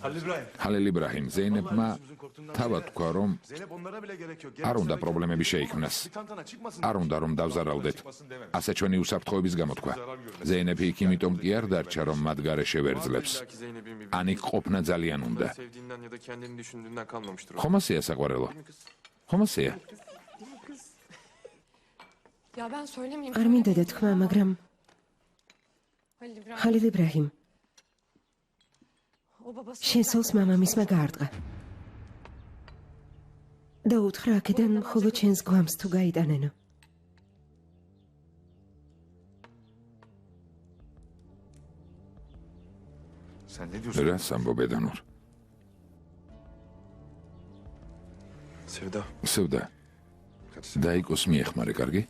Halil İbrahim Zeynep'ma თავად თქვა რომ არ უნდა პრობლემები შეიქმნას. არ უნდა რომ დავზარალდეთ. ასე ჩვენი უსაფრთხოების გამო თქვა. ზეინეფი იქ იმიტომ კი არ დარჩა რომ მათ გარეშე ვერძლებს. ანიკ ყოფნა ძალიან უნდა. ხომ ასეა საყვარელო? ხომ ასეა? არ მინდა დათქმა, მაგრამ Halil İbrahim შენ სულს მამამისმა გაარტყა და უთხრა აქედან მხოლოდ შენს გვამს თუ გაიტანენო. რას ამბობ ედანურ? სევდა დაიკოს მიეხმარე, კარგი?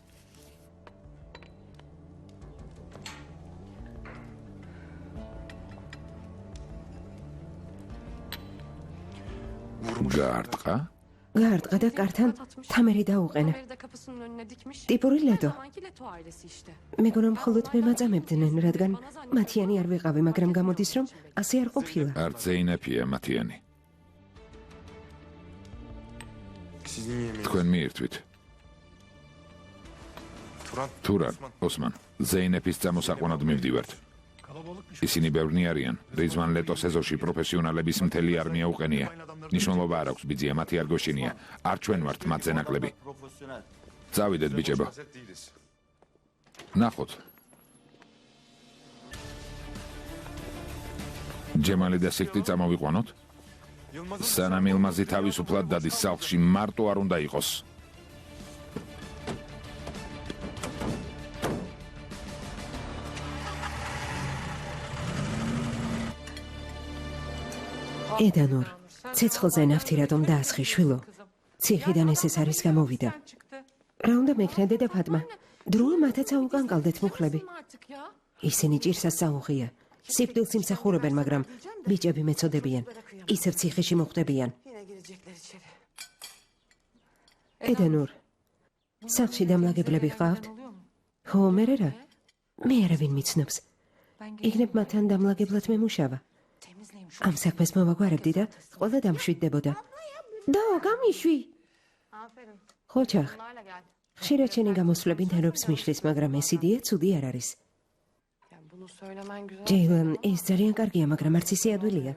გაარტყა და კართან თამერი დაუყენა. ტიპური ლედო. მეგონა მხოლოდ მე მაწამებდნენ, რადგან მათიანი არ ვიყავი, მაგრამ გამოდის რომ ასე არ ყოფილა. არც ზეინეფია მათიანი. თქვენ მიირთვით. თურან, ოსმან, ზეინეფის წამოსაყვანად მივდივართ. ისინი ბევრნი არიან. რიძვან ლეტოს ეზოში პროფესიონალების მთელი არმია უყენია. ნიშნულობა არ აქვს ბიძია, მათი არ გვეშინია. არ ჩვენ ვართ მათზე ნაკლები. წავიდეთ ბიჭებო. ნახოთ. ჯემალი და სიქტი წამოვიყვანოთ. სანამ ილმაზი თავისუფლად დადის სახლში, მარტო არ უნდა იყოს. ედანურ, ცეცხლზე ნავთი რატომ დაასხი შვილო? ციხიდან ეს არის გამოვიდა. რა უნდა მექნა დედა ფატმა? დროა მათაც აუკანკალდეთ მუხლები. ისინი ჭირსას საუღია. სიკვდილს იმსახურებენ, მაგრამ ბიჭები მეწოდებიან. ისევ ციხეში მოხვდებიან. ედანურ, სახლში დამლაგებლები ყავთ? ხო, მერე რა? მე არავინ მიცნობს. იქნებ მათთან დამლაგებლად მემუშავა. ამ საქმეს მოვაგვარებდი და ყველა დამშვიდდებოდა. და გამიშვი. ხოჩახ. ხშირად შენი გამოსვლები ნერვებს მიშლის, მაგრამ ეს იდეა ცუდი არ არის. ჯეილან, ეს ძალიან კარგია, მაგრამ არც ისე ადვილია.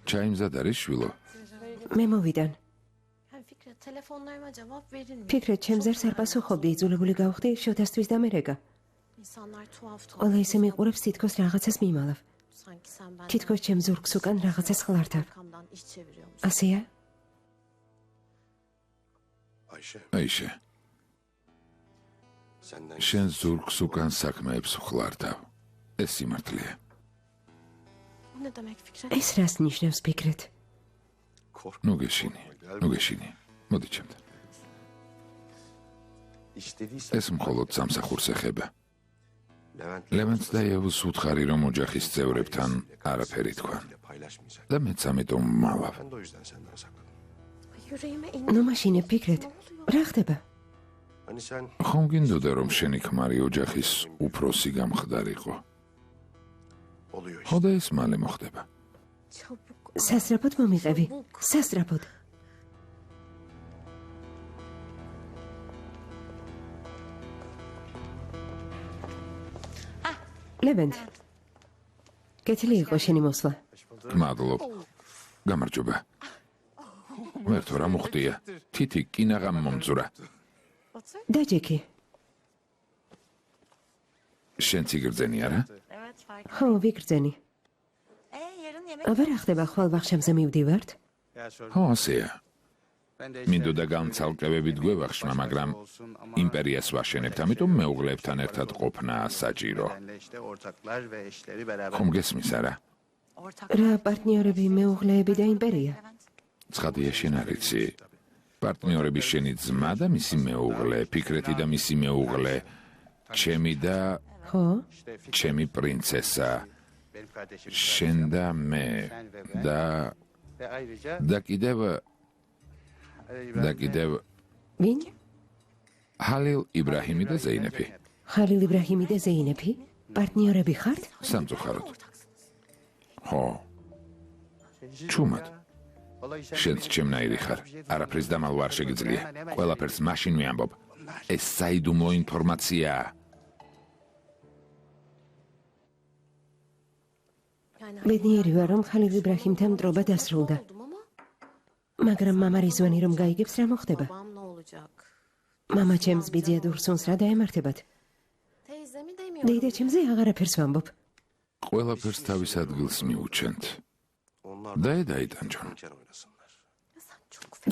ჩაი მზად არის შვილო? მე მოვიდან. ფიქრეთ, ჩემს ზერს არ პასუხობდი, იძულებული გავხდი შოთასთვის დამერეგა. ყველა ისე მიყურებს, თითქოს რაღაცას მიმალავ. თითქოს ჩემ ზურგს უკან რაღაცას ხლართავ. ასეა? აიშე. შენ ზურგს უკან საქმეებს ხლართავ. ეს სიმართლეა. ეს რას ნიშნავს ფიქრეთ? ნუ გეშინი. მოდი ჩემთან. ეს მხოლოდ სამსახურს ეხება. ლევანტს და ევას უთხარი რომ ოჯახის წევრებთან არაფერი თქვან. და მეც ამიტომ მალავ. ნუ მაშინე ფიქრეთ, რა ხდება? ხომ გინდოდა რომ შენი ქმარი ოჯახის უფროსი გამხდარიყო? ხო და ეს მალე მოხდება. სასწრაფოდ მომიყევი, სასწრაფოდ. ლევანტ, კეთილი იყო შენი მოსვლა. მადლობ. გამარჯობა. მერტო რა მოხდია? თითი კინაღამ მომძვრა. დაჯექი. შენ ციგრძენი არა? ხო, ვიგრძენი. აბა რა ხდება, ხვალ ვახშამზე მივდივართ? ხო, ასეა. მინდოდა გამცალკევებით გვევახშმა, მაგრამ იმპერიას ვაშენებთ, ამიტომ მეუღლებთან ერთად ყოფნა საჭირო. ხომ გესმის არა? რა პარტნიორები, მეუღლეები და იმპერია? ცხადია შენ არ იცი. პარტნიორები შენი ძმა და მისი მეუღლე, ფიქრეთი და მისი მეუღლე, ჩემი და ხო? ჩემი პრინცესა, შენ და მე და კიდევ ვინ? ჰალილ იბრაჰიმი და ზეინეფი. ჰალილ იბრაჰიმი და ზეინეფი? პარტნიორები ხართ? სამწუხაროდ. ხო. ჩუმად. შენც ჩემნაირი ხარ. არაფრის დამალვა არ შეგიძლია. ყველაფერს მაშინ მეამბობ. ეს საიდუმლო ინფორმაციაა. ბედნიერი ვარ, რომ ხალილ იბრაჰიმთან მტრობა დასრულდა. მაგრამ მამა რიზვანი რომ გაიგებს, რა მოხდება? მამა ჩემს ბიძია დურსუნს რა დაემართებათ? დეიდა ჩემზე აღარაფერს ვამბობ. ყველაფერს თავის ადგილს მიუჩენთ. და იტანჯონ.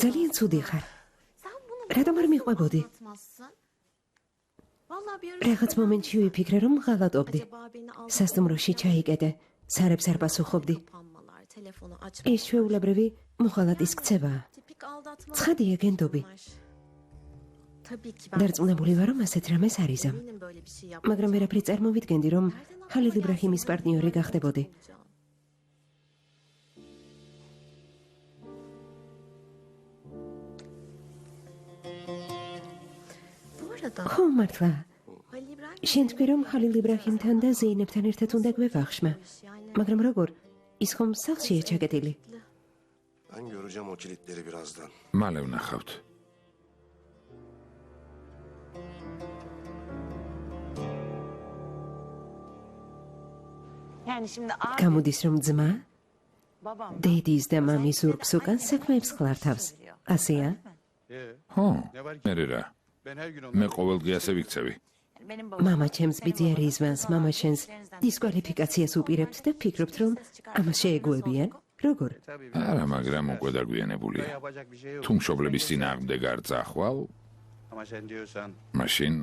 ძალიან ცუდი ხარ. რატომ არ მიყვებოდი? რაღაც მომენტში ვიფიქრე, რომ ღალატობდი. სასტუმროში ჩაიკეტე, სარებს არ პასუხობდი. ეს ჩვეულებრივი მოღალატის ქცევაა. ცხადია გენდობი. დარწმუნებული ვარ, რომ ასეთ რამეს არ იზამ. მაგრამ ვერაფერი წარმოვიდგენდი, რომ ხალილ იბრაჰიმის პარტნიორი გახდებოდი. ხო, მართლა. შენ თქვი, რომ ხალილ იბრაჰიმთან და ზეინებთან ერთად უნდა გვევახშმა. მაგრამ როგორ? ის ხომ სახლშია ჩაკეტილი. Ben göreceğim o kilitleri birazdan. მალე ვნახავთ. Yani şimdi abi გამოდის, რომ ძმა babam დედის და მამის ზურგს უკან საქმეებს ხლართავს. ასეა? ხო, მე რა. მე ყოველდღე ასე ვიქცევი. benim babam მამა ჩემს ბიძია რიზვანს, მამა შენს დისკვალიფიკაციას უპირებთ და ფიქრობთ, რომ ამას შეეგუებიან? როგორ? არა, მაგრამ უკვე დაგვიანებულია. თუ მშობლების წინააღმდეგ არ წახვალ, Ama sen diyorsan მაშინ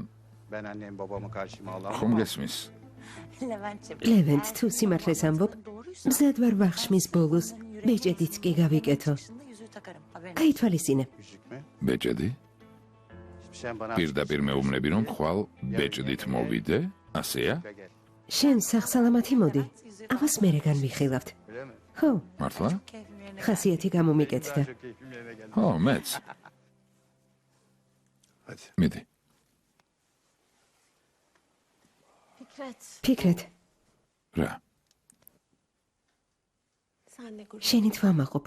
ben annem babamı karşıma alamam. ხომ გესმის? Levent'ciğim. ლევენტ, თუ სიმართლეს ამბობ, მზად ვარ ვახშმის ბოლოს, ბეჭედიც კი გავიკეთო. Şimdi yüzüğü takarım. Haberin გაითვალისწინე. Yüzük mü? ბეჭედი? Sen bana პირდაპირ მეუბნები, რომ ხვალ ბეჭდით მოვიდე, ასეა? Ve gel. შენ სახსალამათი მოდი. ამას მერე განვიხილავთ. Öyle mi? ხო, მართლა? keyfim yerine ხასიათი გამომიკეთდა. Çok keyfim yerine geldi. ხო, მეც. Hadi. მიდი. Fikret, ფიქრეთ, რა? senle gurur. შენით ვამაყობ.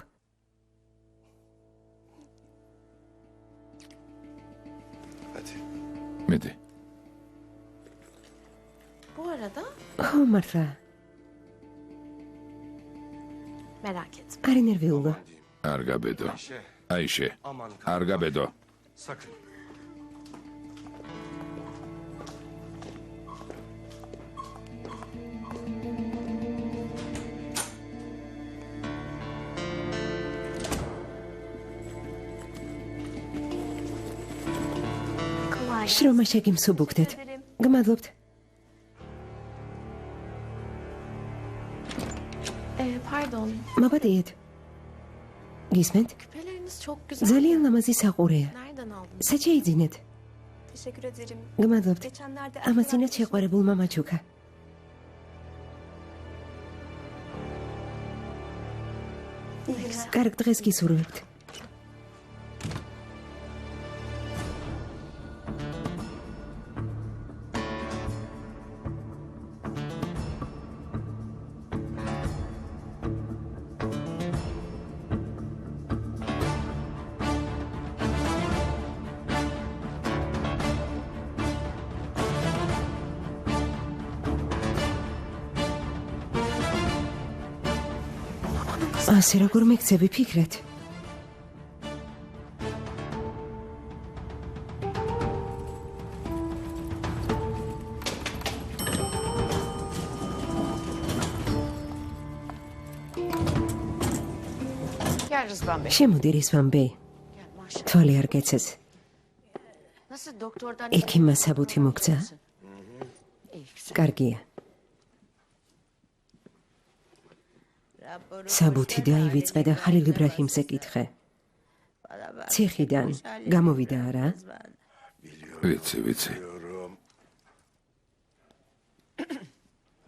Hadi. მიდი. Bu arada ხო, მართლა, merak etme. არ ენერვიულო. არ გაბედო. აიშე, Aman არ გაბედო. sakın. Kolay. შრომა შეგიმსუბუქდეთ. გმადლობთ. Pardon, მოგადიეთ. გისმენთ? küpeleriniz çok güzel. ძალიან ლამაზი საყურეა. Nereden aldınız? საჩეიძინეთ. Teşekkür ederim. გმადლობთ. Geçenlerde ამაცინათ შეყვარებულმა მაჩუკა. Ne güzel. კარგ დღეს გისურვებთ. ასე როგორ მეკცევი ფიქრეთ? Gel Rızvan Bey. შემოდი რისვან ბეი. Gel maşallah. თვალი არ გეცეს. Nasıl doktordan... ექიმმა საბუთი მოგცა? İyi, güzel. კარგია. საბუთი დაივიწყე და ხალილ იბრაჰიმს ეკითხე. ციხიდან გამოვიდა არა? ვიცი, ვიცი.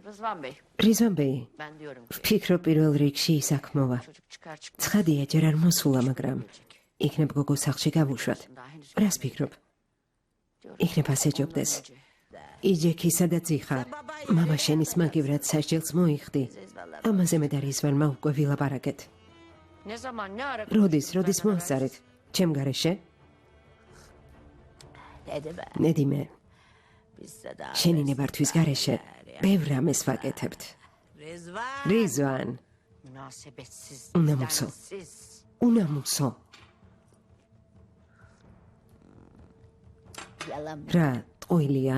Rızvan Bey, რიზვან ბეი, ben diyorum ki ვფიქრობ პირველ რიგში ის აქ მოვა. çocuk çıkar çıkmaz. ცხადია, ჯერ არ მოსულა, მაგრამ იქნებ გოგო სახლში გავუშვათ. Daha henüz რას ფიქრობ? იქნებ ასე ჯობდეს. იჯექისა და ძიხარ. მამა შენის მაგივრად სასჯელს მოიხდი. ამაზე მე და რიზვანმა უკვე ვილაპარაკეთ. Ne zaman ne ara როდის მოასწარეთ? ჩემ გარეშე? ნედიმე, შენი ნებართვის გარეშე ბევრ რამეს ვაკეთებთ. რიზვან, münasebetsiz, Unamuso. vicdansız. უნამუსო. რა, ტყუილია?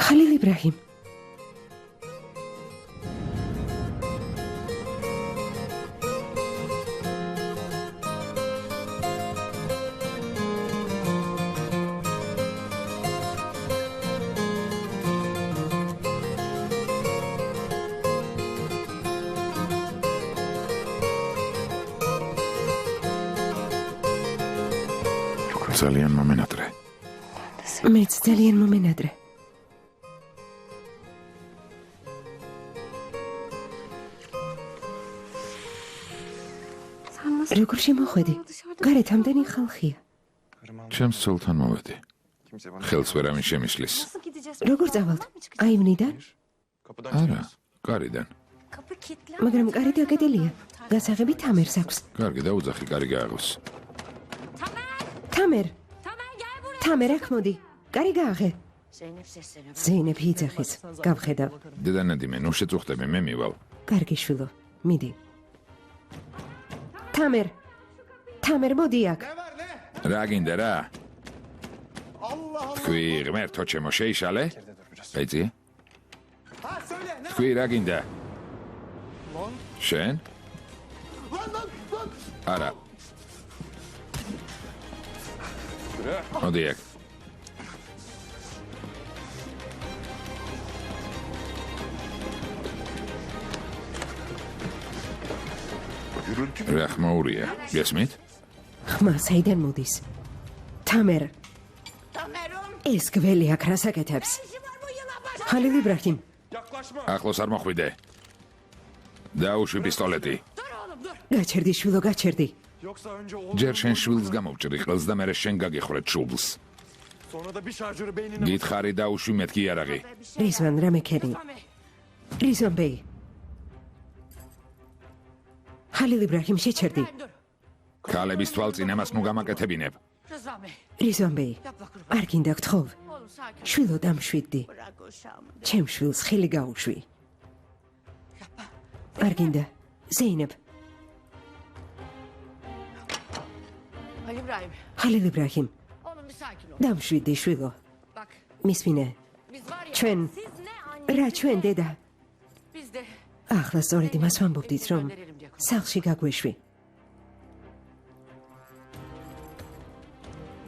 ხალილ იბრაჰიმ. ძალიან მომენატრე. მეც ძალიან მომენადრე. როგორ შემოხვედი? გარეთ ამდენი ხალხია. ჩემს ცოლთან მოვედი. ხელს ვერავინ შემისლის. როგორ წავალთ? აივნიდან? არა, კარიდან. მაგრამ კარი დაკეტილია. გასაღები თამერს აქვს. კარგი, დაუძახი, კარი გააღოს. თამერ, აქ მოდი. კარი გააღე. Zeynep sesleniyor. ზეინებ იძახის. გავხედავ. დედა ნედიმე, ნუ შეწუხდები, მე მივალ. კარგი შვილო, მიდი. თამერ, მოდი აქ. რა გინდა რა? თქვი ღმერთო ჩემო შეიშალე? ეცი? თქვი რა გინდა? შენ? არა. მოდი აქ. რა ხმაურია? გესმით? ხმა საიდან მოდის? თამერ, ეს გველი აქ რას აკეთებს? ხალილ იბრაჰიმ, ახლოს არ მოხვიდე. დაუშვი პისტოლეტი. გაჩერდი შვილო, გაჩერდი. ჯერ შენ შვილს გამოვჭრი ყელს და მერე შენ გაგიხრეთ შუბლს. გითხარი დაუშვი მეთქი იარაღი. რიზვან რამექენი. რიზვან ბეი. ხალილ იბრაჰიმ შეჩერდი. ქალების თვალწინებას ნუ გამაკეთებინებ. რიზვან ბეი. არ გინდა გთხოვ. Oğlum sakin. შვილო დამშვიდდი. ჩემ შვილს ხილი გაუშვი. არ გინდა. ზეინებ. Ali İbrahim. ხალილ იბრაჰიმ, Oğlum bir sakin ol. დამშვიდდი შვილო. Bak მისმინე. biz var ya. ჩვენ Siz ne anne. რა ჩვენ დედა? Biz de. ახლა სწორედ იმას ვამბობდით, რომ სახლში გაგვეშვი.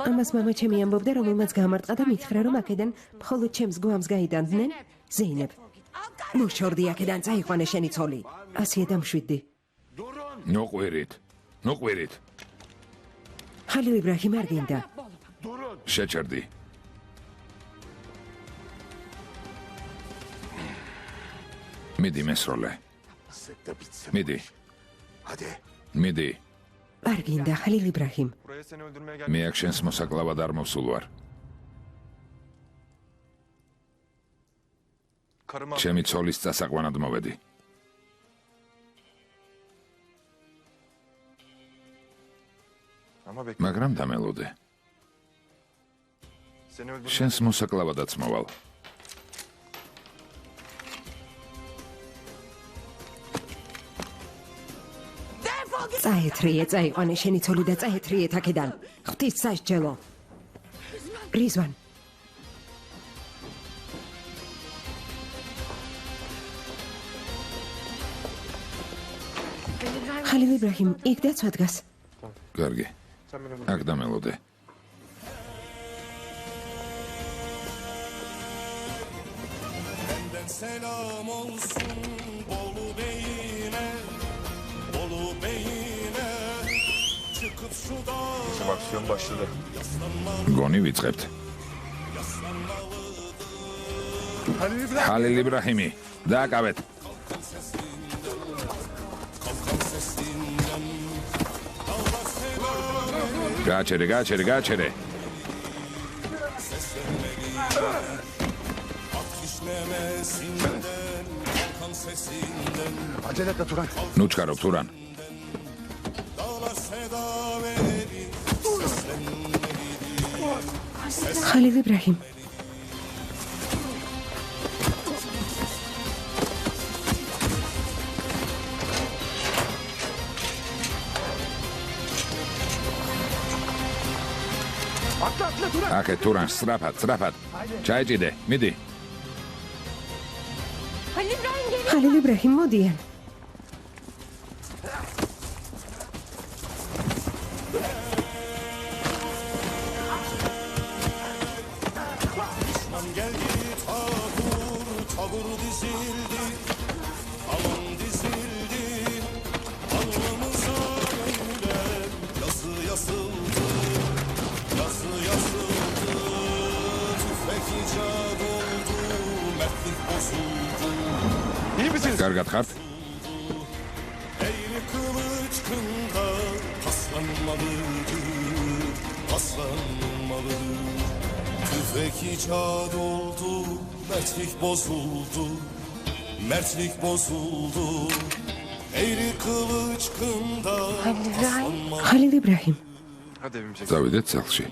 ამას მამა ჩემი ამბობდა, რომელმაც გამარტყა და მითხრა, რომ აქედან მხოლოდ ჩემს გვამს გაიტანდნენ. ზეინებ, მოშორდი აქედან, წაიყვანე შენი ცოლი. ასია დამშვიდდი. ნუ ყვირით. ხალილ იბრაჰიმ არ გინდა. შეჩერდი. მიდი მესროლე. მიდი. არ გინდა, ხალილ იბრაჰიმ. მე აქ შენს მოსაკლავად არ მოვსულ ვარ. ჩემი ცოლის წასაყვანად მოვედი. მაგრამ დამელოდე. შენს მოსაკლავადაც მოვალ. წაეთრიე, წაიყვანე შენი ცოლი და წაეთრიეთ აქედან. ღვთის სასჯელო. რიზვან. ხალილ იბრაჰიმ, იქ დაცვა დგას. კარგი. აქ დამელოდე. Selam olsun Bolu Bey'ine çıkıp şu dağa Aksiyon başladı. გონი ვიწყებთ. ხალილ იბრაჰიმი, დააკავეთ. გააჩერე. memesinden kalkan sesinden Acele et de Turan. ნუ ჩქარო თურან. dağlar seda verir ხალილ იბრაჰიმ, Atla Turan. აკე თურან, სწრაფად. ჩაეჭიდე, მიდი. Halil İbrahim geliyor. ხალილ იბრაჰიმ, მოდიან. geldi tabur dizildi aman dizildi alnımıza öyle yazı yazıldı tüfek icat oldu mertlik bozuldu İyi misiniz? კარგად ხართ? eğri kılıç kında paslanmalıdır tüfek icat oldu mertlik bozuldu eğri kılıç kında ხალილ იბრაჰიმ, Hadi evimize. წავიდეთ სახლში.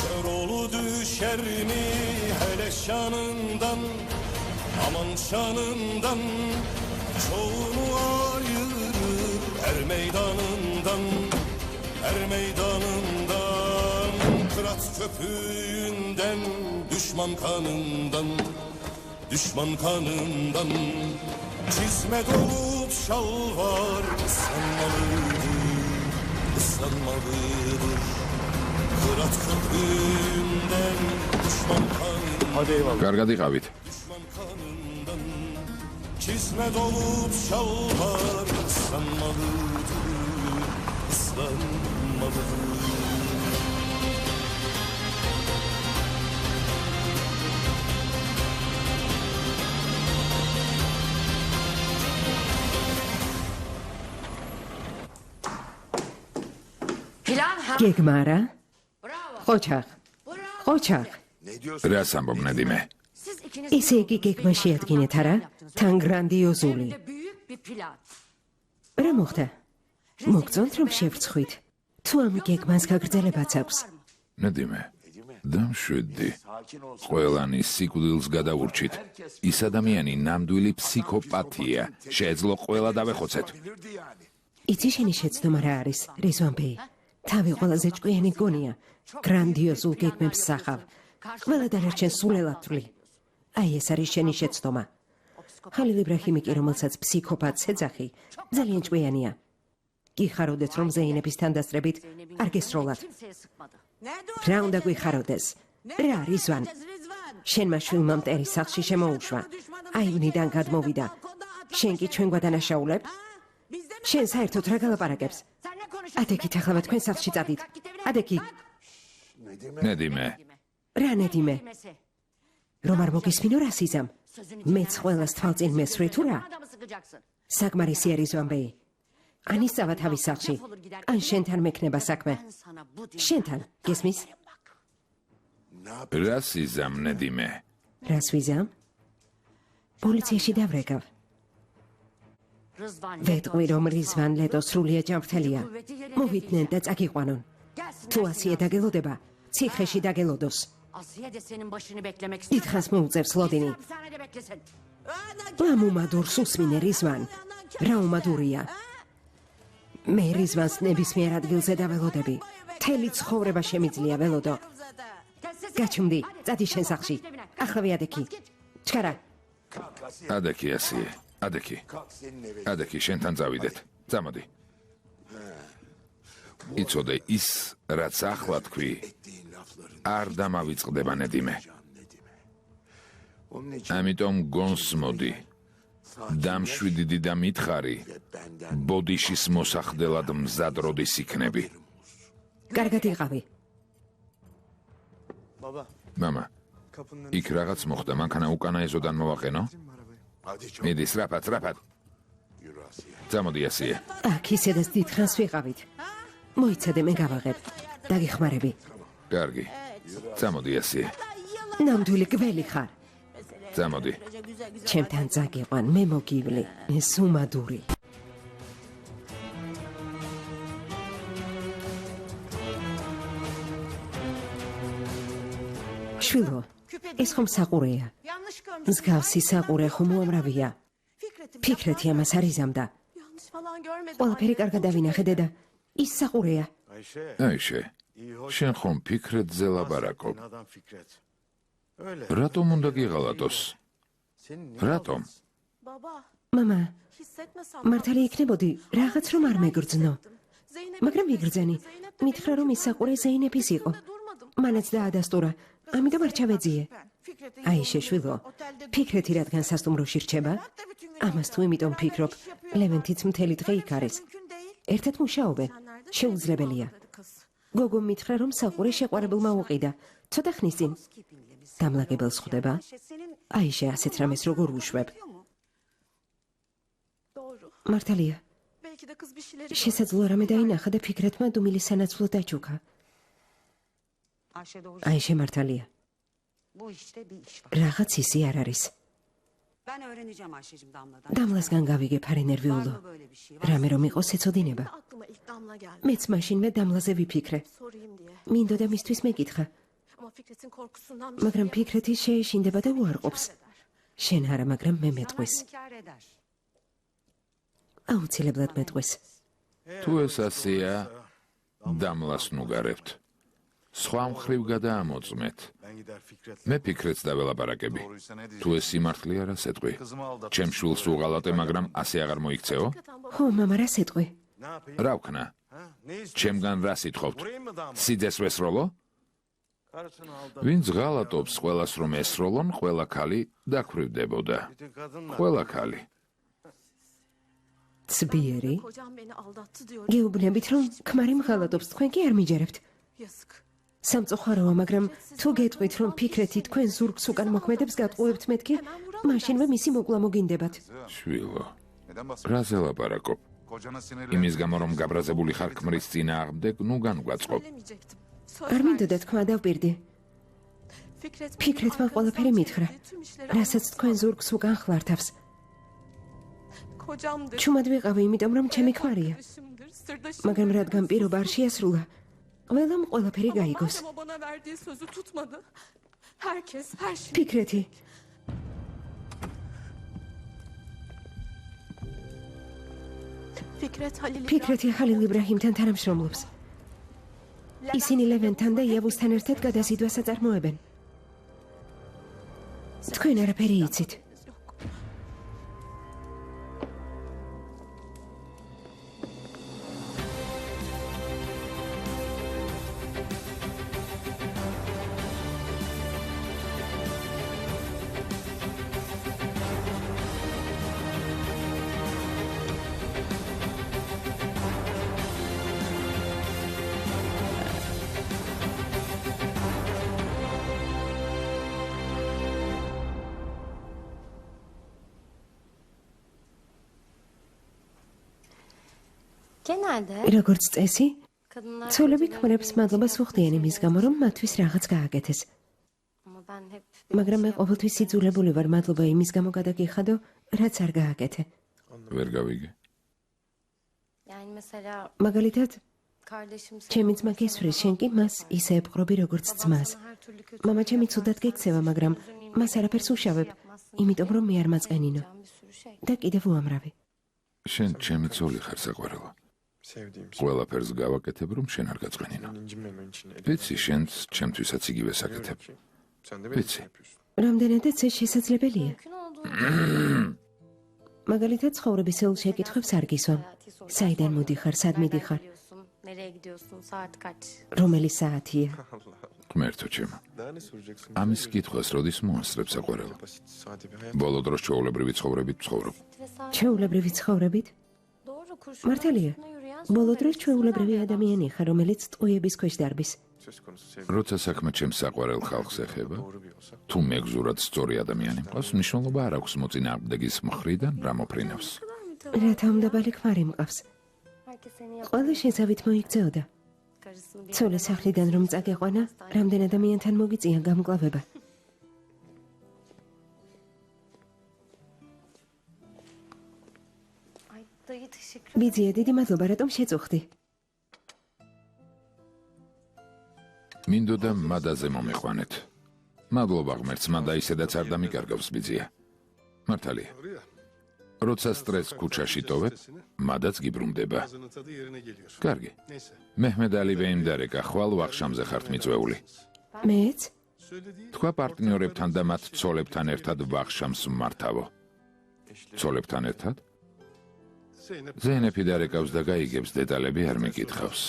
kör olu düşer mi hele şanından aman şanından çoğunu ayırır er meydanından Kırat köpüğünden düşman kanından çizme dolup şalvar ıslanmalıdır Kırat köpüğünden düşman kanından Hadi eyvallah. კარგად იყავით. Çizme dolup şalvar ıslanmalıdır Plan ha. გეგმარა, Bravo. ყოჩაღ, Bravo. ყოჩაღ. Ne diyorsun? რას ამბობ ნედიმე? Siz ikiniz ესე იგი გეგმა შეადგინეთ, არა? თან გრანდიოზული. Hem de büyük bir plan. რა მოხდა? მოგწონთ რომ შევრცხვით? თუ ამ გეგმას გაგრძელებაც აქვს? ნედიმე. დამშვიდდი. ყველანი სიკვდილს გადაურჩით. ის ადამიანი ნამდვილი ფსიქოპათია. შეეძლო ყველა დავეხოცეთ. იცი შენი შეცდომა რა არის, რიზვან ბეი? თავი ყველაზე ჭკვიანი გონია. გრანდიოზულ გეგმებს სახავ. ყველა დანარჩენ სულელად თვლი. აი ეს არის შენი შეცდომა. ხალილ იბრაჰიმი კი რომელსაც ფსიქოპათს ეძახი, ძალიან ჭკვიანია. გიხაროდეთ რომ ზეინების თანდასწრებით არ გესროლათ. Kimseye sıkmadı. რა უნდა გვიხაროდეს? რა რიზვან? შენმა შვილმა მტერი სახლში შემოუშვა. აივნიდან გადმოვიდა. შენ კი ჩვენ გვადანაშაულებ? შენ საერთოდ რა გალაპარაკებს? Sen ne konuşuyorsun? ადექით ახლა თქვენ სახლში წადით. ადექი, ნედიმე. რა ნედიმე? Bilmesi. რომ არ მოგისმინო რა სიზამ? მეც ყველას თვალწინ მესვრი თუ რა? Adamı sıkacaksın. საკმარისია რიზვან ბეი. ან ისავა თავის სახლში, ან შენთან მექნება საქმე. Ben sana bu შენთან, გესმის? რას იზამ ნედიმე? რას ვიზამ? პოლიციაში დავრეკავ. Rızvan ვეტყვი რომ რიზვან ლეტო სრულია ჯანმრთელია. მოვიდნენ და წაგიყვანონ. თუ ასია დაგელოდება, ციხეში დაგელოდოს. Asiye de senin başını beklemek istiyor. დიდხანს მოუწევს ლოდინი. Hapishanede beklesin. ლამუმადურს უსმინე რიზვან. რა უმადურია? მე რიზვანს ნებისმიერ ადგილზე დაველოდები. მთელი ცხოვრება შემიძლია ველოდო. გაჩუმდი, წადი შენ სახლში. ახლავე ადექი. ჩქარა. ადექი ასიე, ადექი. ადექი შენთან წავიდეთ. წამოდი. იცოდე ის, რაც ახლა თქვი, არ დამავიწყდება ნედიმე. ამიტომ გონს მოდი. დამშვიდდი და მითხარი, ბოდიშის მოსახდელად მზად როდის იქნები. კარგად იყავი. Baba, მამა, kapının იქ რაღაც მოხდა, მანქანა უკანა ეზოდან მოვაყენო? მიდი, სწრაფად, სწრაფად. წამოდი ასიე. აქ ისედაც დიდხანს ვიყავით. მოიცადე, მე გავაღებ. დაგიხმარები. კარგი. წამოდი ასიე. ნამდვილი გველი ხარ. წამოდი. ჩემთან წაგიყვან, მე მოგივლი. სუმადური. შვილო, ეს ხომ საყურეა. Yanlış görmüş. მსგავსი საყურე ხომ უამრავია. ფიქრეთი ამას არ იზამდა. Yanlış falan görmedim. ყველაფერი კარგად დავინახე დედა. ის საყურეა. Ayşe, აიშე, iyi hoş შენ ხომ ფიქრეთზე ლაპარაკობ. geldin adam Fikret. Öyle. რატომ უნდა გიღალატოს? Senin niye რატომ? Baba, მამა, hissetmesem. მართალი იქნებოდი, რაღაც რომ არ მეგრძნო. Zeynep. მაგრამ ვიგრძენი. მითხრა რომ ის საყურე ზეინეფის იყო. მანაც დაადასტურა. ამიტომ არ ჩავეძიე. აიშე შვილო, ფიქრეთი რადგან სასტუმროში რჩება? ამას თუ იმიტომ ფიქრობ, ლევენთიც მთელი დღე იქ არის. ერთად მუშაობენ. შეუძლებელია. გოგო მითხრა რომ საყურე შეყვარებულმა უყიდა. ცოტა ხნის წინ. დამლაგებელს ხვდება? აიშე ასეთ რამეს როგორ უშვებ? Doğru. მართალია. Belki de kız bir şeyleri შესაძლოა რამე დაინახა და ფიქრეთმა დუმილი სანაცვლო დაჯუქა. Ayşe doğru. აიშე მართალია. Bu işte bir iş var. რაღაც ისი არ არის. Ben öğreneceğim Ayşe'cim Damla'dan. დამლასგან გავიგებ არ Var ენერვიულო. mı böyle bir şey? Var. რამე რომ იყოს ეცოდინება. aklıma ilk Damla geldi. მეც მაშინვე დამლაზე ვიფიქრე. Sorayım diye. მინდოდა მისთვის მეკითხა, Ama Fikret'in korkusundan bir მაგრამ şey ფიქრეთი შეეშინდება და უარყოფს. შენ არა, მაგრამ მე მეტყვის. İnkar eder. აუცილებლად მეტყვის. თუ ეს ასეა, დამლას ნუგარებთ. სხვა მხრივ გადაამოწმეთ. Ben gider Fikret'le. მე ფიქრეთს დაველაპარაკები. Doğruysa ne თუ diyeceksin? ეს სიმართლე არა სეტყვი. Kızımı aldattın. ჩემ შვილს უღალატე, მაგრამ ასე აღარ მოიქცეო? ხო, მამა რა სიტყვი? Ne yapayım? რა ვქნა? Ha? Ne istiyorsun? ჩემგან რა სიტყვობთ? Vurayım mı damat? სიძეს ვესროლო? Karısını aldat. ვინც ღალატობს ყველას რომ ესროლონ, ყველა ქალი დაქვრივდებოდა. Bütün kadınlar. ყველა ქალი. ცბიერი? Kocam beni aldattı diyor. გეუბნებით რომ ქმარი მღალატობს, თქვენ კი არ მიჯერებთ. Yazık. სამწუხაროა, მაგრამ თუ გეტყვით რომ ფიქრეთი თქვენ ზურგს უკან მოქმედებს გატყუებთ მეთქი, მაშინვე მისი მოკლა მოგინდებათ. შვილო, Neden bahsediyorsun? რაზე ლაპარაკობ? Kocana sinirli. იმის გამო რომ გაბრაზებული ხარ ქმრის წინააღმდეგ, ნუ განგვაწყობ. Söylemeyecektim. Söz არ მინდოდა verdim. თქვა დავპირდი. Fikret ფიქრეთმა ყველაფერი მითხრა. რასაც თქვენ ზურგს უკან ხლართავს. Kocamdır. ჩუმად ვიყავი, იმიტომ რომ ჩემი ქმარია. Arkadaşımdır, sırdaşımdır. მაგრამ რადგან პირობა არ შეასრულა, ყველამ ყველაფერი Ama გაიგოს. madem o bana verdiği sözü tutmadı. Herkes, her şey. ფიქრეთი, Fikret Halil ფიქრეთი ხალილ იბრაჰიმთან თანამშრომლობს. ისინი ლევენთან და იავუსთან ერთად გადაზიდვას აწარმოებენ. თქვენ არაფერი იცით. Genelde როგორც წესი, kadınlar ცოლები ქმრებს მადლობას უხდიან იმის გამო, რომ მათთვის რაღაც გააკეთეს. ama ben hep მაგრამ მე ყოველთვის იძულებული ვარ მადლობა იმის გამო გადაგიხადო, რაც არ გააკეთე. ვერ გავიგე. yani mesela მაგალითად, kardeşim ჩემი ძმა გესვრის, შენ კი მას ისე ეპყრობი როგორც ძმას. her türlü kötü მამა ჩემი ცუდად გექცევა, მაგრამ მას არაფერს უშავებ, იმიტომ რომ მე არ მაწყენინო bir sürü şey. და კიდევ უამრავი. შენ ჩემი ცოლი ხარ საყვარელო. Sevdiğim şey. ყველაფერს გავაკეთებ, რომ შენ არ გაწყენინო. İncinmemen için elimden ვიცი, შენც ჩემთვისაც იგივე geliyorum საკეთებ. ki sen de benim Ვიცი. için yapıyorsun. რამდენადაც ეს შესაძლებელია. Mümkün olduğu მაგალითად ცხოვრების სულ შეკითხვებს არ გისვამ. საიდან მოდიხარ, სად მიდიხარ, Nereye gidiyorsun? Saat kaç? რომელი საათია. ღმერთო ჩემო, Daha ne soracaksın? ამის კითხვას როდის მოასწრებ საყვარელო? Basit sade bir hayat. ბოლო დროს ჩვეულებრივი ცხოვრებით ვცხოვრობ. Ve saat. ჩვეულებრივი ცხოვრებით? Doğru kurşun. მართალია. ბოლო დროს ჩვეულებრივი ადამიანი ხარ, რომელიც ტყუების ქვეშ დარბის. Söz konusu sevgi როცა საქმე ჩემს საყვარელ ხალხს ეხება, doğru bir olsa. თუ მეგზურად სწორი ადამიანი მყავს, მნიშვნელობა არ აქვს მოწინააღმდეგის მხრიდან რა მოფრინავს. რათა უნდაბალი ქმარი მყავს. Herkes seni yapar. ყველა შენსავით მოიქცეოდა. Karısını bir ცოლი სახლიდან რომ წაგეყვანა, რამდენ ადამიანთან მოგიწია გამკლავება. Ay dayı teşekkür ბიძია, დიდი მადლობა, რატომ შეწუხდი? მინდოდა მადაზე მომიყვანეთ. მადლობა ღმერთს, მადა ისედაც არ დამიკარგავს ბიძია. მართალია. როცა სტრესს ქუჩაში ტოვებ, მადაც გიბრუნდება. Ağzının tadı yerine geliyor. კარგი. Neyse. მეჰმედალი ვეიმდარეკა ხვალ ვახშამზე ხართ მიწვეული. მეც? Söylediği თქვა პარტნიორებთან და მათ ცოლებთან ერთად ვახშამს მართავო. ცოლებთან ერთად? Zeynep. ზეინეფი დარეკავს და გაიგებს, დეტალები არ მიკითხავს.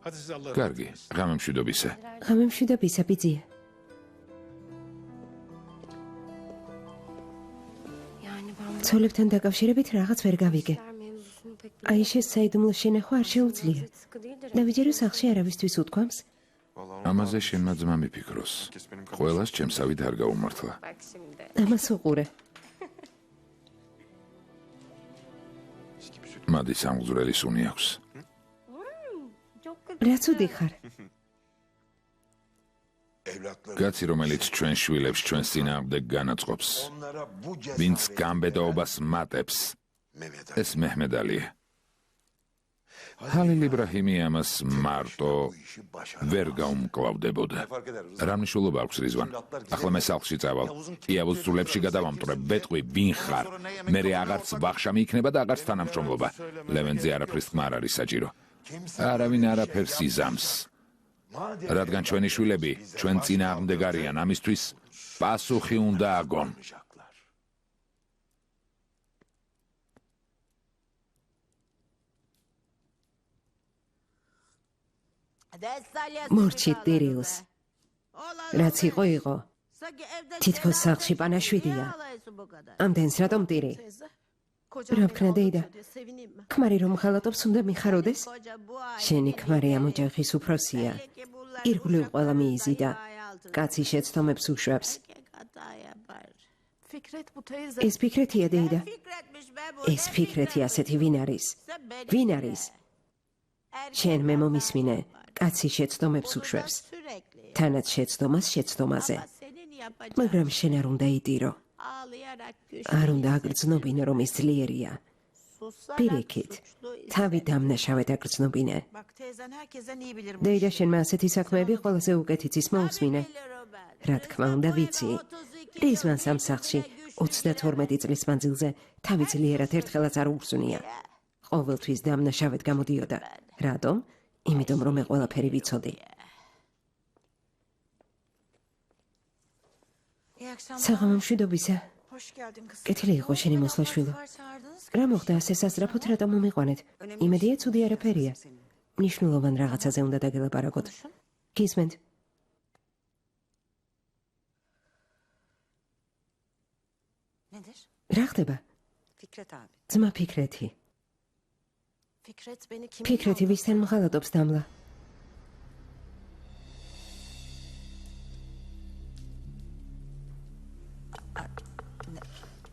Hadi siz Allah'a კარგი, ღამე მშვიდობისა. ღამე მშვიდობისა, ბიძია. Yani ben bu ცოლებთან დაკავშირებით რაღაც ვერ გავიგე. işler mevzusunu pek აი ეს საიდუმლო შენახვა არ შეუძლია. sıkı değildir. დავიჯერო სახლში არავისთვის უთქვამს? ამაზე შენმა ძმა მიფიქროს. ყველას ჩემსავით არ გაუმართლა. Bak şimdi. ამას უყურე. მადი სამგზვრელი სუნი აქვს. Çok kötü. რა ცუდი ხარ? კაცი, რომელიც ჩვენ შვილებს ჩვენს წინააღმდეგ განაწყობს, ვინც გამბედაობას მატებს, ეს მეჰმედალია. ჰალილ იბრაჰიმი ამას მარტო ვერ გაუმკლავდებოდა. რა მნიშვნელობა აქვს რიзвან? ახლა მე სახლში წავალ. იავოს სულებში გადავამტვრებ, ბეტყვი ვინ ხარ? მე აღარც ვახშამი იქნება და აღარც თანამშრომლობა. ლევენზე არაფრის თქმა არ არის საჭირო. არავინ არაფერს იზამს. რადგან ჩვენი შვილები ჩვენ წინააღმდეგ არიან, ამისთვის პასუხი უნდა აგონ. მორჩით დირილს. რაც იყო იყო. თითქოს სახლში პანაშვიდია. ამდენს რატომ ტირი? რა ვქნა დეიდა? ქმარი რომ ხალატობს უნდა მიხაროდეს? შენი ქმარი ამ ოჯახის უფროსია. ირგვლივ ყველა მიიზიდა. კაცი შეცდომებს უშვებს. Fikret bu teyze. ეს ფიქრეთია დეიდა. ეს ფიქრეთი ასეთი ვინ არის? ვინ არის? შენ მე მომისმინე. კაცი შეცდომებს უშვებს. თანაც შეცდომას შეცდომაზე. მაგრამ შენ არ უნდა იტირო. არ უნდა აგრძნობინე რომ ის ძლიერია. პირიქით, თავი დამნაშავედ აგრძნობინე. დეიდა შენმა ასეთი საქმეები ყველაზე უკეთ იცის მოусმინე. რა თქმა უნდა ვიცი. რიზვანს ამ სახლში 32 წლის მანძილზე თავი ძლიერად ერთხელაც არ ურსუნია. ყოველთვის დამნაშავედ გამოდიოდა. რატომ? იმიტომ რომ მე ყველაფერი ვიცოდი. საღამო მშვიდობისა. კეთილი იყო შენი მოსვლა შვილო. რა მოხდა ასე სასწრაფოდ რატომ მომიყვანეთ? იმედია ცუდი არაფერია. მნიშვნელოვან რაღაცაზე უნდა დაგელაპარაკოთ. გისმენთ? Nedir? რა ხდება? Fikret abi. ძმა ფიქრეთი. Fikret beni kim? ფიქრეთი ვისთან მღალატობს დამლა?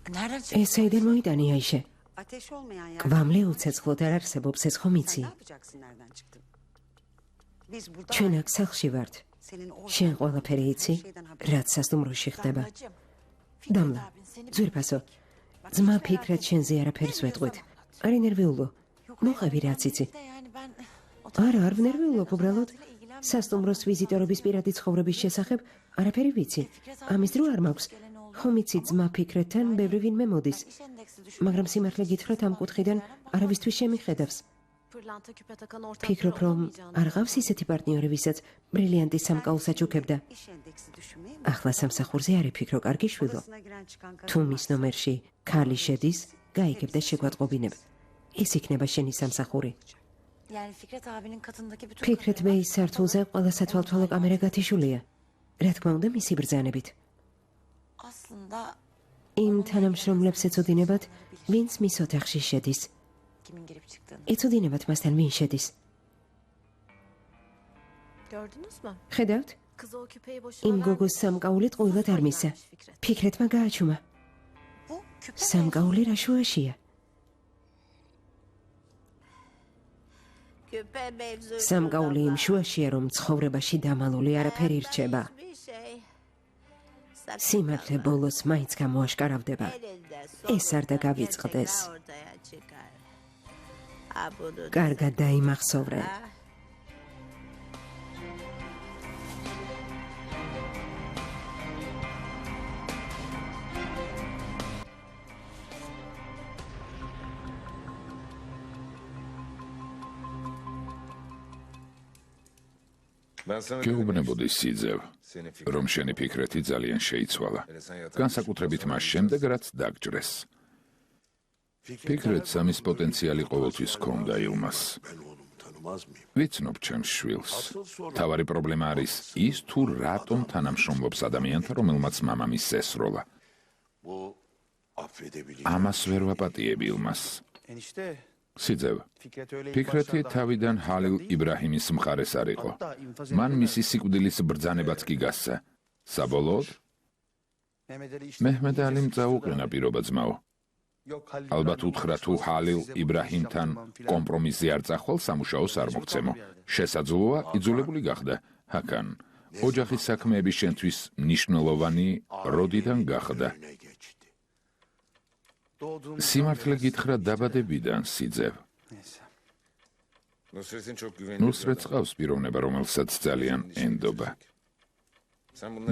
Nereden çıktı? ეს საიდან მოიტანია ისე? Ateş olmayan yer. კვამლი უცეცხლოდ არ არსებობს, ეს ხომ Sen იცი? ne yapacaksın nereden çıktın? Biz burada ჩვენ აქ სახლში ვართ. senin o შენ ყველაფერი იცი, რაც სასტუმროში ხდება. დამლა, ძვირფასო. ძმა ფიქრეთ შენზე არაფერს ვეტყვით. არი ნერვიულო. მოყევი რაც იცი. Yani ben არა, არ ვნერვიულობ უბრალოდ. სასტუმროს ვიზიტორობის პირადი ცხოვრების შესახებ არაფერი ვიცი. ამის დრო არ მაქვს. ხომ იცი ძმა ფიქრეთთან ბევრი ვინმე მოდის. მაგრამ სიმართლე გითხრათ ამ კუთხიდან არავისთვის შემიხედავს. ფიქრობ, რომ არ ღავს ისეთი პარტნიორი, ვისაც ბრილიანტის სამკაულს აჩუქებდა. İş endeksi düşünmeye mi? ახლა სამსახურზე არის ფიქრო, კარგი შვილო. Odasına giren çıkan თუ kadın მის ნომერში ქალი შედის, გაიგებ და შეგვატყობინებ. ეს იქნება შენი სამსახური. Yani Fikret abinin katındaki bütün ფიქრეთ მეის სართულზე ყველა სათვალთვალო კამერა გათიშულია. რა თქმა უნდა, მისი ბრძანებით. aslında იმ თანამშრომლებს ეწოდინებათ, ვინც მის ოთახში შედის. kimin girip çıktığını. ეწოდინებათ მასთან ვინ შედის. Gördünüz mü? ხედავთ? Kız o küpeyi boşuna იმ vermedi. გოგოს სამკაული ტყუილად არ მისცა. ფიქრეთმა გააჩუმა. Bu küpe სამკაული რა შუაშია? სამკაული იმ შუაშია, რომ ცხოვრებაში დამალული არაფერი რჩება. სიმართლე ბოლოს მაინც გამოაშკარავდება. ეს არ დაგავიწყდეს. კარგად დაიმახსოვრე. გეუბნებოდი სიძევ, რომ შენი ფიქრეთი ძალიან შეიცვალა. განსაკუთრებით მას შემდეგ, რაც დაგჭრეს. ფიქრეთ სამის პოტენციალი ყოველთვის ჰქონდა ილმას. ვიცნობ ჩემს შვილს. თავარი პრობლემა არის ის, თუ რატომ თანამშრომლობს ადამიანთან, რომელმაც მამამისს ესროლა. ამას ვერ ვაპატიებ ილმას. სიძევ, ფიქრეთი თავიდან ჰალილ იბრაჰიმის მხარეს არ იყო. მან მისი სიკვდილის ბრძანებაც კი გასცა. საბოლოოდ, მეჰმედ ალიმ წაუყენა პირობა ძმაო. ალბათ უთხრა, თუ ჰალილ იბრაჰიმთან კომპრომისზე არ წახვალ, სამუშაოს არ მოგცემო. შესაძლოა იძულებული გახდა. ჰაკან, ოჯახის საქმეები შენთვის მნიშვნელოვანი როდიდან გახდა? სიმართლე გითხრა დაბადებიდან სიძევ. ნუსრეთს ყავს პიროვნება, რომელსაც ძალიან ენდობა.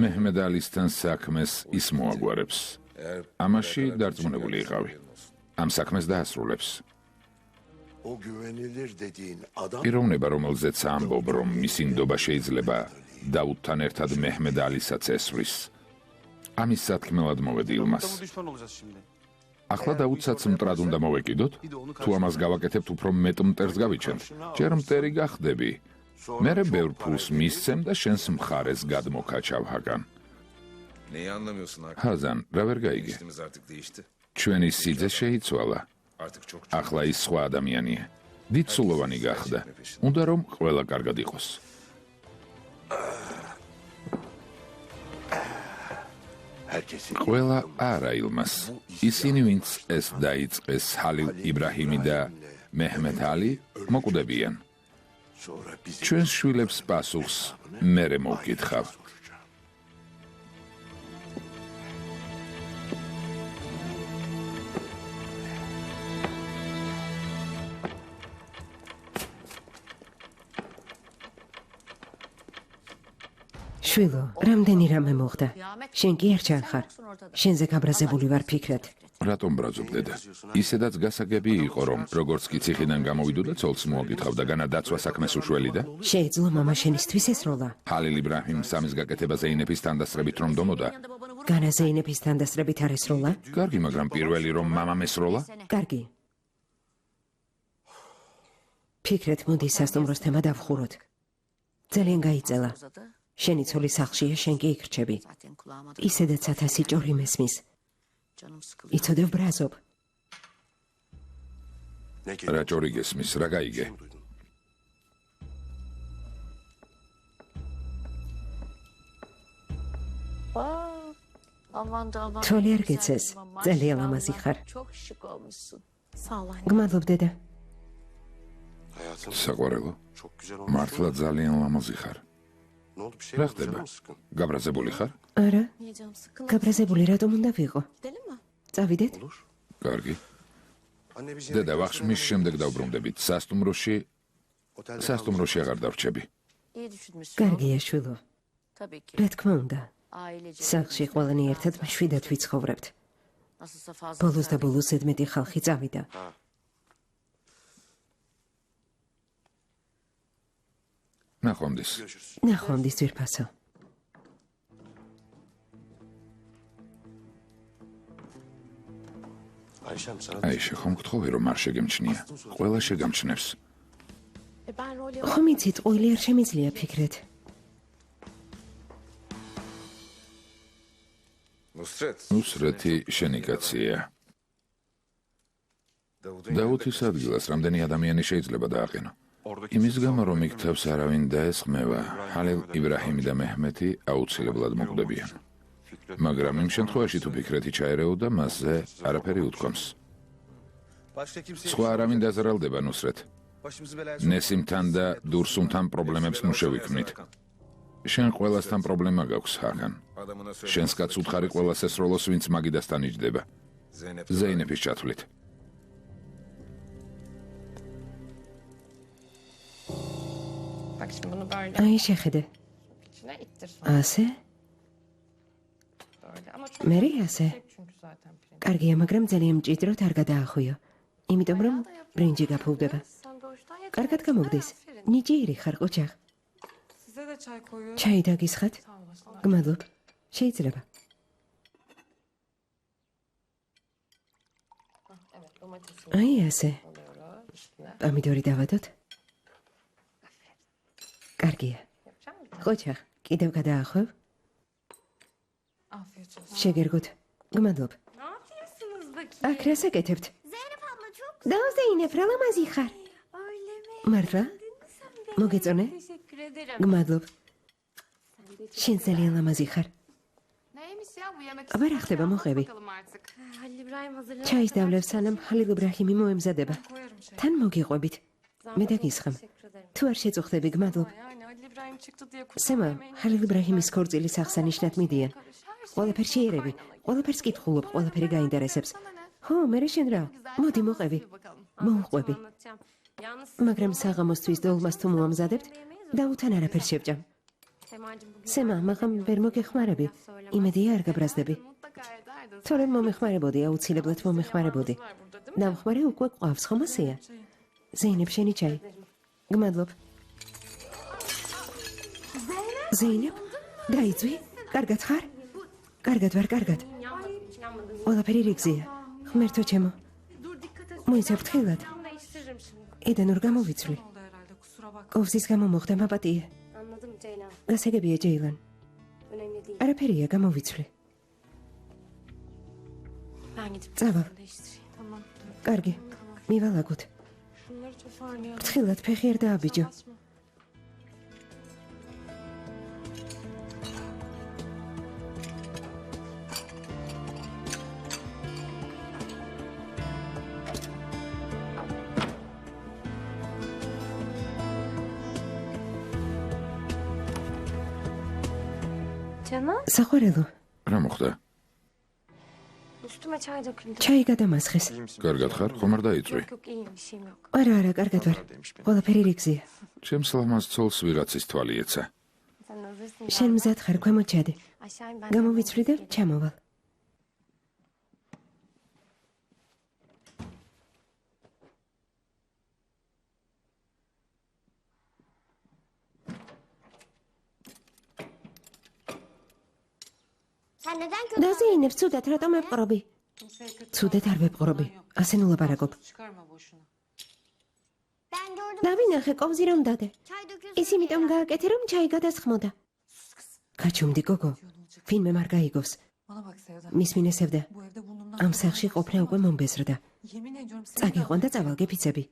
მეჰმედ ალისთან საქმეს ის მოაგვარებს. ამაში დარწმუნებული იყავი. ამ საქმეს დაასრულებს. პიროვნება, რომელზეც ამბობ, რომ მისი ნდობა შეიძლება დაუდთან ერთად მეჰმედ ალისაც ესვრის. ამის სათქმელად მოვედი ილმას. ახლა დაუდსაც მტრად უნდა მოვეკიდოთ? თუ ამას გავაკეთებთ, უფრო მეტ მტერს გავიჩენთ. ჯერ მტერი გახდები. მერე ბევრ ფულს მისცემ და შენს მხარეს გადმოქაჩავ ჰაკან. ჰაზან, რა ვერ გაიგე? ჩვენი სიძე შეიცვალა. ახლა ის სხვა ადამიანია. დიდსულოვანი გახდა. უნდა რომ ყველა კარგად იყოს. ყველა არა ილმას. ისინი, ვინც ეს დაიწყეს, ჰალილ იბრაჰიმი და მეჰმედ ალი, მოკვდებიან. ჩვენს შვილებს პასუხს მერე მოვკითხავ. შვილო, რამდენი რამე მოხდა? შენ კი არ ჩანხარ. შენზე გაბრაზებული ვარ ფიქრეთ. რატომ ბრაზობ დედა? ისედაც გასაგები იყო, რომ როგორც კი ციხიდან გამოვიდო და ცოლს მოაკითხავ და განადაცვა საქმეს უშველი და შეეძლო მამა შენისთვის ესროლა. ჰალილ იბრაჰიმ სამის გაკეთება ზეინეფის თანდასწრებით რომ დომოდა. განა ზეინეფის თანდასწრებით არ ესროლა? კარგი, მაგრამ პირველი რომ მამამ ესროლა? კარგი. ფიქრეთ, მოდი სასტუმროს თემა დავხუროთ. ძალიან გაიწელა. შენი ცოლი სახლშია, შენ კი იქ რჩები. ისედაც 1000 ჭორი მესმის. იცოდებ ბრაზობ. რა ჭორი გესმის, რა გაიგე? თოლი არ გეცეს, ძალიან ლამაზი ხარ. Sağ ol anne. გმადლობ დედა. საყვარელო, მართლა ძალიან ლამაზი ხარ. რა ხდება? გაბრაზებული ხარ? არა, Niye canım sıkkın? გაბრაზებული რატომ უნდა ვიყო? Gidelim mi? წავიდეთ? კარგი. დედა, ვახშმის შემდეგ დავბრუნდებით. სასტუმროში აღარ დავრჩები. İyi düşünmüşsün. კარგია შვილო. Tabii ki. რა თქმა უნდა. Ailece. სახლში ყველანი ერთად მშვიდად ვიცხოვრებთ. Nasılsa fazla. ბოლოს და ბოლოს ზედმეტი ხალხი წავიდა. ნახვამდის. ნახვამდის ძვირფასო. Ayşem sana აიშა, ხომ გთხოვი რომ არ შეგემჩნია? ყველა შეგამჩნევს. ხომ იცით, ყველი არ შემიძლია ფიქრეთ. Nusret. ნუსრეთი შენი კაცია. დაუთის ადგილას რამდენი ადამიანი შეიძლება დააყენო? იმის გამო რომ იქ თავს არავინ დაესხმევა, ჰალილ იბრაჰიმი და მეჰმეთი აუცილებლად მოკვდებიან. მაგრამ იმ შემთხვევაში თუ ფიქრეთი ჩაერეოდა, მასზე არაფერი უთქვამს. Başka kimse სხვა არავინ დაზარალდება ნუსრეთ. başımızı belaya ნესიმთან და დურსუმთან პრობლემებს ნუ შევიქმნით. შენ ყველასთან პრობლემა გაქვს, ჰაკან. adamına söyle. შენს კაც უთხარი ყველას ესროლოს, ვინც მაგიდასთან იჯდება. Zeynep. ზეინეფის ჩათვლით. Bak şimdi bunu böyle აი შეხედე. içine ittir sonra ასე? böyle. Ama çok მერე ასე? çünkü zaten pirinç. კარგია, მაგრამ ძალიან მჭიდროდ არ გადაახვიო. იმიტომ რომ ბრინჯი გაფუვდება. Sen doğuştan yeteneklisin. კარგად გამოგდეს. Aferin. ნიჭიერი ხარ, ყოჩაღ. Size de çay koyuyorum. ჩაი დაგისხათ? Sağ olasın. გმადლობ. შეიძლება. Evet domatesini აი ასე. alıyoruz üstüne. პამიდორი დავადოთ? კარგია. Yapacağım mı? ყოჩაღ, კიდევ გადაახვევ? Afiyet olsun. შეგერგოთ. გმადლობ. Ne yapıyorsunuz bakayım? აქ რას აკეთებთ? Zeynep abla çok დავზეინებ, რა ლამაზი ხარ. öyle mi? მართლა? მოგეწონე? Teşekkür ederim. გმადლობ. შენ ძალიან ლამაზი ხარ. Neymiş ya bu yemek? აბა რა ხდება, მოყევი. Bakalım artık. Halil İbrahim hazırladı. ჩაის დავლევ სანამ ჰალილ იბრაჰიმი მოემზადება. Koyarım şey. თან მოგიყვებით. მე დაგისხამ. თუ არ შეწუხდები, გმადლობ. Yani Halil İbrahim çıktı diye kusura სემა, yemeğini ჰალილ იბრაჰიმის ქორწილის აღსანიშნად მიდიან. ყველაფერს შეერები, ყველაფერს კითხულობ, ყველაფერი გაინტერესებს. ხო, მე შენ რა? მოდი მოყევი. მოუყვები. Yalnız მაგრამ საღამოსთვის დოლმას თუ მოამზადებთ, დაუთან არაფერს შევჭამ. Semacığım bugün სემა, მაგრამ ვერ მოგეხმარები. იმედია არ გაბრაზდები. mutlaka ederdin. თორემ მომეხმარებოდი, აუცილებლად მომეხმარებოდი. Var burada değil mi? დამხმარე უკვე ყავს, ხომ ასეა? ზეინებ შენი ჩაი. გმადლობ. ზეინებ, დაიწვი? კარგად ხარ? კარგად ვარ, კარგად. Yanmadım. ყველაფერი რიგზია. ღმერთო ჩემო, Dur dikkat et. მოიცა ფრთხილად. Tam değiştiririm şimdi. ედანურ გამოვიცვლი. Oldu herhalde kusura bakma. ოვზის გამო მოხდა მაპატიე. Anladım Ceylan. გასაგებია ჯეილან. Önemli değil. არაფერია, გამოვიცვლი. Ben gidip Tamam. değiştireyim. Tamam. Dur. კარგი. მივალაგოთ. Şunları toparlayalım. ფრთხილად ფეხი არ დააბიჯო. Basma. Canım საყვარელო, რა მოხდა? üstüme çay döküldü. ჩაი გადამასხეს. iyi misin? კარგად ხარ? ხომ არ დაიწვი? Yok yok iyiyim bir şeyim yok. არა, არა, კარგად ვარ. ყველაფერი რიგზია. ჩემს ლამაზ ცოლს ვიღაცის თვალი ეცა. Sen hazırsın. შენ მზად ხარ, ქვემოჩადე. Aşağı in ben. გამოვიცვლი და ჩამოვალ. Sen neden kötü? და ზეინებ, ცუდად რატომ ეპყრობი? ცუდად არ ვეპყრობი. ასე ნუ ლაპარაკობ. Çıkarma boşuna. Ben gördüm. დავინახე ყოფზი რომ დადე. Çay dökülsün. ის იმიტომ გააკეთე რომ ჩაი გადასხმოდა. გაჩუმდი გოგო. ვინმე არ გაიგოს. Bana bak Sevda. მისმინესევდა. Bu evde burnumdan ამ სახლში ყოფნა უკვე მომბეზრდა. yemin ediyorum seni წაგიყვან და წავალგე ფიცები.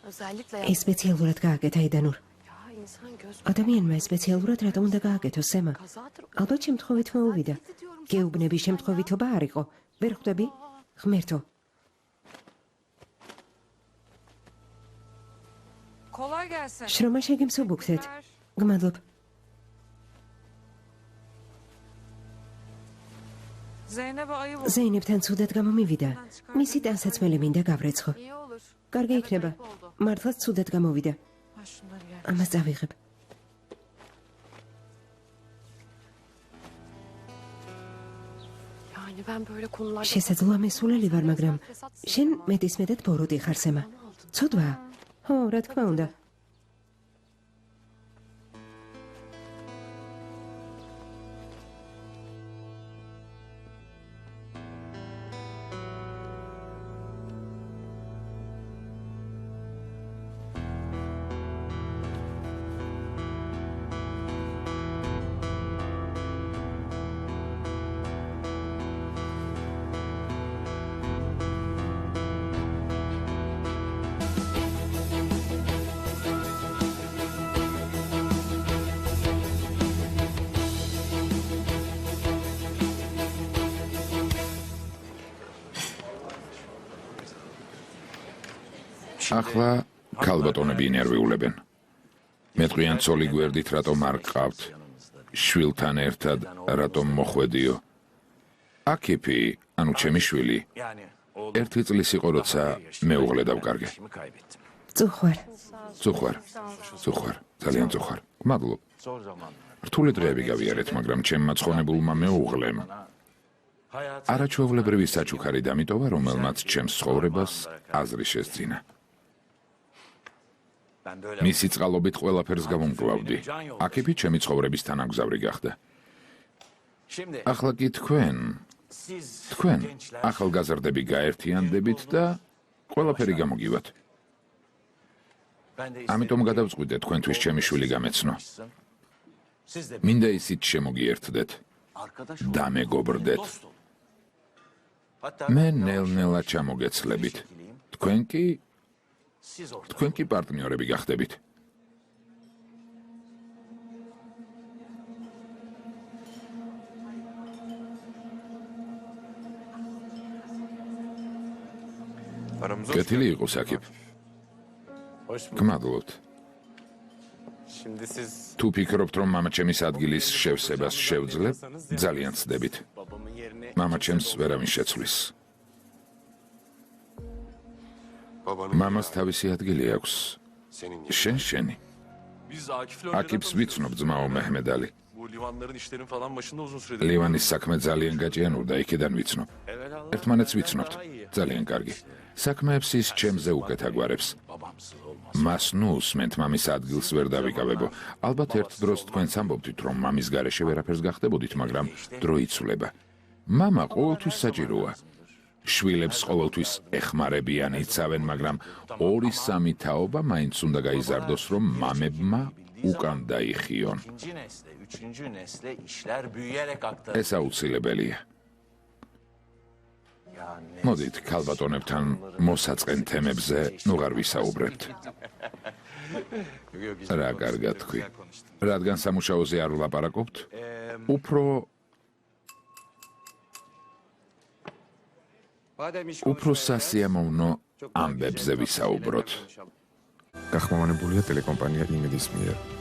özellikle ეს სპეციალურად გააკეთა ედანურ. ya insan göz ადამიანმა ეს სპეციალურად რატომ უნდა გააკეთოს სემა? kazadır. ალბათ შემთხვევით მოუვიდა. გეუბნები შემთხვევითობა არ იყო. ვერ ხვდები? ღმერთო, Kolay gelsin. შრომა შეგემსუბუქთეთ. გმადლობ. Zeynep'e ayıp oldu. ზეინებთან ცუდად გამომივიდა. მისი ტანსაცმელი მინდა გავრეცხო. İyi olur. კარგი იქნება. მართლაც ცუდად გამოვიდა. Ha şunları yer. ამას წავიღებ. შესაძლოა მესულელი ვარ, მაგრამ შენ მეტისმეტად ბოროტი ხარ სემა. ცოდვა? ხო, რა თქმა უნდა. ახლა ქალბატონები ინერვიულებენ. მეტყვიან ცოლი გვერდით რატომ არ გყავთ? შვილთან ერთად რატომ მოხვედიო? აკიფი, ანუ ჩემი შვილი, ერთი წლის იყო, როცა მეუღლე დავკარგე. წუხვარ, ძალიან წუხვარ. მადლობ. რთული დღეები გავიარეთ, მაგრამ ჩემმა ცხონებულმა მეუღლემ არაჩვეულებრივი საჩუქარი დამიტოვა, რომელმაც ჩემს ცხოვრებას აზრი შესძინა. მისი წყალობით ყველაფერს გავუმკლავდი. აკიფი ჩემი ცხოვრების თანაგზავრი გახდა. ახლა კი თქვენ ახალგაზრდები გაერთიანდებით და ყველაფერი გამოგივათ. ამიტომ გადავწყვიტე თქვენთვის ჩემი შვილი გამეცნო. მინდა ისიც შემოგიერთდეთ და მეგობრდეთ. მე ნელ-ნელა ჩამოგეცლებით. თქვენ კი პარტნიორები გახდებით. კეთილი იყოს აკიფ. გმადლობთ. თუ ფიქრობთ, რომ მამაჩემის ადგილის შევსებას შევძლებ, ძალიან ცდებით. მამაჩემს ვერავინ შეცვლის. მამას თავისი ადგილი აქვს. შენი. აკიფს ვიცნობ ძმაო მეჰმედალი. ლივანის საქმე ძალიან გაჭიანურდა, იქიდან ვიცნობ. ერთმანეთს ვიცნობთ. ძალიან კარგი. საქმეებს ის ჩემზე უკეთ აგვარებს. მას ნუ უსმენთ მამის ადგილს ვერ დავიკავებო. ალბათ ერთ დროს თქვენს ამბობთ, რომ მამის გარეშე ვერაფერს გახდებოდით, მაგრამ დრო იცვლება. მამა ყოველთვის საჭიროა. შვილებს ყოველთვის ეხმარებიან, იცავენ, მაგრამ 2-3 თაობა მაინც უნდა გაიზარდოს, რომ მამებმა უკან დაიხიონ. ეს აუცილებელია. მოდით, ქალბატონებთან მოსაწყენ თემებზე ნუღარ ვისაუბრებთ. რა კარგად თქვი. რადგან სამუშაოზე არ ვლაპარაკობთ, უფრო სასიამოვნო ამბებზე ვისაუბროთ. გახმოვანებულია ტელეკომპანია იმედის მიერ.